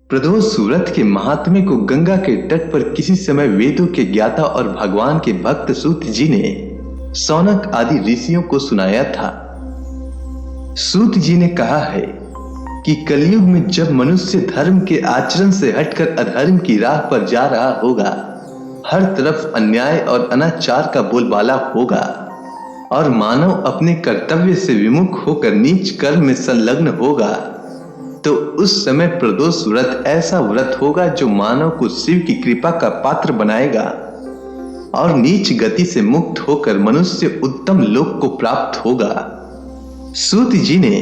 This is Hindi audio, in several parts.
प्रदोष व्रत के महात्म्य को गंगा के तट पर किसी समय वेदों के ज्ञाता और भगवान के भक्त सूत जी ने शौनक आदि ऋषियों को सुनाया था। सूत जी ने कहा है कि कलयुग में जब मनुष्य धर्म के आचरण से हटकर अधर्म की राह पर जा रहा होगा, हर तरफ अन्याय और अनाचार का बोलबाला होगा और मानव अपने कर्तव्य से विमुख होकर नीच कर्म में संलग्न होगा, तो उस समय प्रदोष व्रत ऐसा व्रत होगा जो मानव को शिव की कृपा का पात्र बनाएगा और नीच गति से मुक्त होकर मनुष्य उत्तम लोक को प्राप्त होगा। सूत जी ने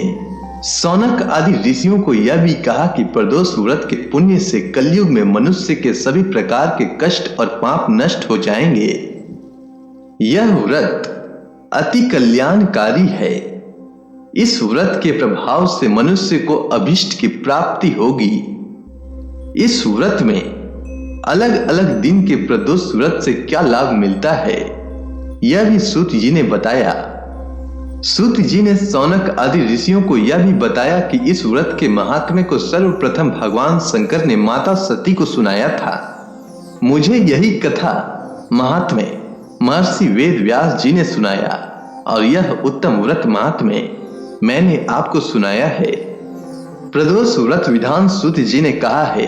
शौनक आदि ऋषियों को यह भी कहा कि प्रदोष व्रत के पुण्य से कलयुग में मनुष्य के सभी प्रकार के कष्ट और पाप नष्ट हो जाएंगे। यह व्रत अति कल्याणकारी है। इस व्रत के प्रभाव से मनुष्य को अभीष्ट की प्राप्ति होगी। इस व्रत में अलग अलग दिन के प्रदोष व्रत से क्या लाभ मिलता है, यह भी सूत जी ने बताया। सूत जी ने शौनक आदि ऋषियों को यह भी बताया कि इस व्रत के महात्म्य को सर्वप्रथम भगवान शंकर ने माता सती को सुनाया था। मुझे यही कथा महात्म्य महर्षि वेद व्यास जी ने सुनाया और यह उत्तम व्रत महात्म्य मैंने आपको सुनाया है। प्रदोष व्रत विधान सूत जी ने कहा है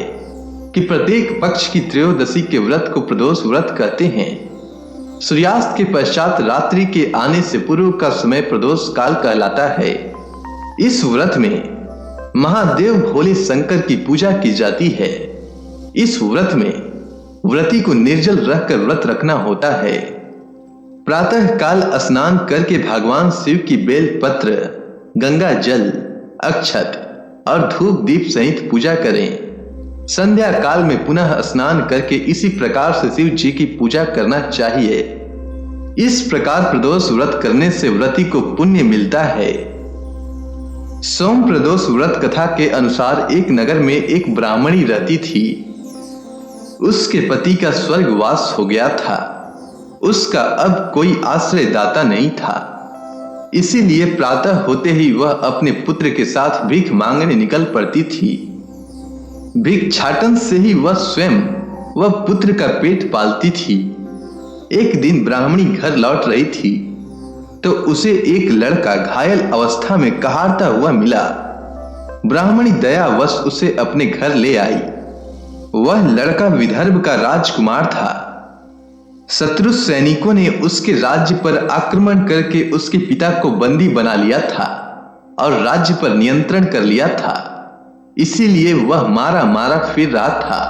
कि प्रत्येक पक्ष की त्रयोदशी के व्रत को प्रदोष व्रत कहते हैं। सूर्यास्त के पश्चात रात्रि के आने से पूर्व का समय प्रदोष काल कहलाता है। इस व्रत में महादेव भोले शंकर की पूजा की जाती है। इस व्रत में व्रती को निर्जल रहकर व्रत रखना होता है। प्रातः काल स्नान करके भगवान शिव की बेल पत्र, गंगा जल, अक्षत और धूप दीप सहित पूजा करें। संध्या काल में पुनः स्नान करके इसी प्रकार से शिव जी की पूजा करना चाहिए। इस प्रकार प्रदोष व्रत करने से व्रती को पुण्य मिलता है। सोम प्रदोष व्रत कथा के अनुसार एक नगर में एक ब्राह्मणी रहती थी। उसके पति का स्वर्गवास हो गया था। उसका अब कोई आश्रयदाता नहीं था। इसीलिए प्रातः होते ही वह अपने पुत्र के साथ भीख मांगने निकल पड़ती थी। भिक्षाटन से ही वह स्वयं वह पुत्र का पेट पालती थी। एक दिन ब्राह्मणी घर लौट रही थी तो उसे एक लड़का घायल अवस्था में कहारता हुआ मिला। ब्राह्मणी दयावश उसे अपने घर ले आई। वह लड़का विदर्भ का राजकुमार था। शत्रु सैनिकों ने उसके राज्य पर आक्रमण करके उसके पिता को बंदी बना लिया था और राज्य पर नियंत्रण कर लिया था। इसीलिए वह मारा मारा फिर रहा था।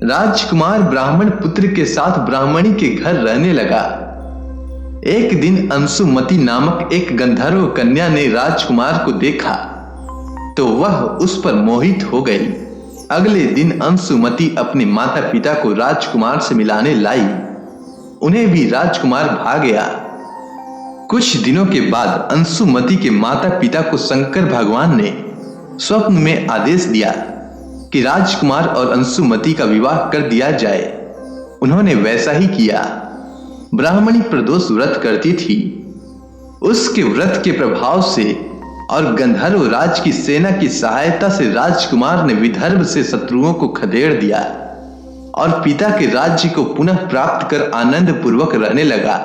राजकुमार ब्राह्मण पुत्र के साथ ब्राह्मणी के घर रहने लगा। एक दिन अंशुमती नामक एक गंधर्व कन्या ने राजकुमार को देखा तो वह उस पर मोहित हो गई। अगले दिन अंशुमती अपने माता पिता को राजकुमार से मिलाने लाई। उन्हें भी राजकुमार भा गया। कुछ दिनों के बाद अंशुमती के माता पिता को शंकर भगवान ने स्वप्न में आदेश दिया कि राजकुमार और अंशुमती का विवाह कर दिया जाए। उन्होंने वैसा ही किया। ब्राह्मणी प्रदोष व्रत करती थी। उसके व्रत के प्रभाव से और गंधर्व राज की सेना की सहायता से राजकुमार ने विदर्भ से शत्रुओं को खदेड़ दिया और पिता के राज्य को पुनः प्राप्त कर आनंद पूर्वक रहने लगा।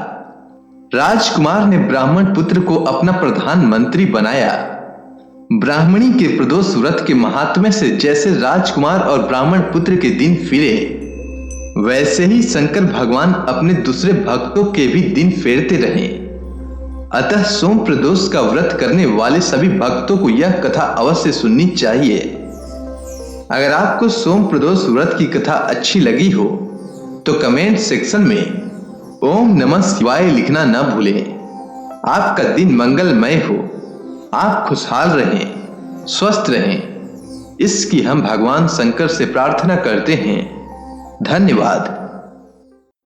राजकुमार ने ब्राह्मण पुत्र को अपना प्रधानमंत्री बनाया। ब्राह्मणी के प्रदोष व्रत के महात्म्य से जैसे राजकुमार और ब्राह्मण पुत्र के दिन फिरे, वैसे ही शंकर भगवान अपने दूसरे भक्तों के भी दिन फेरते रहे। अतः सोम प्रदोष का व्रत करने वाले सभी भक्तों को यह कथा अवश्य सुननी चाहिए। अगर आपको सोम प्रदोष व्रत की कथा अच्छी लगी हो तो कमेंट सेक्शन में ओम नमः शिवाय लिखना न भूलें। आपका दिन मंगलमय हो। आप खुशहाल रहें, स्वस्थ रहें, इसकी हम भगवान शंकर से प्रार्थना करते हैं। धन्यवाद।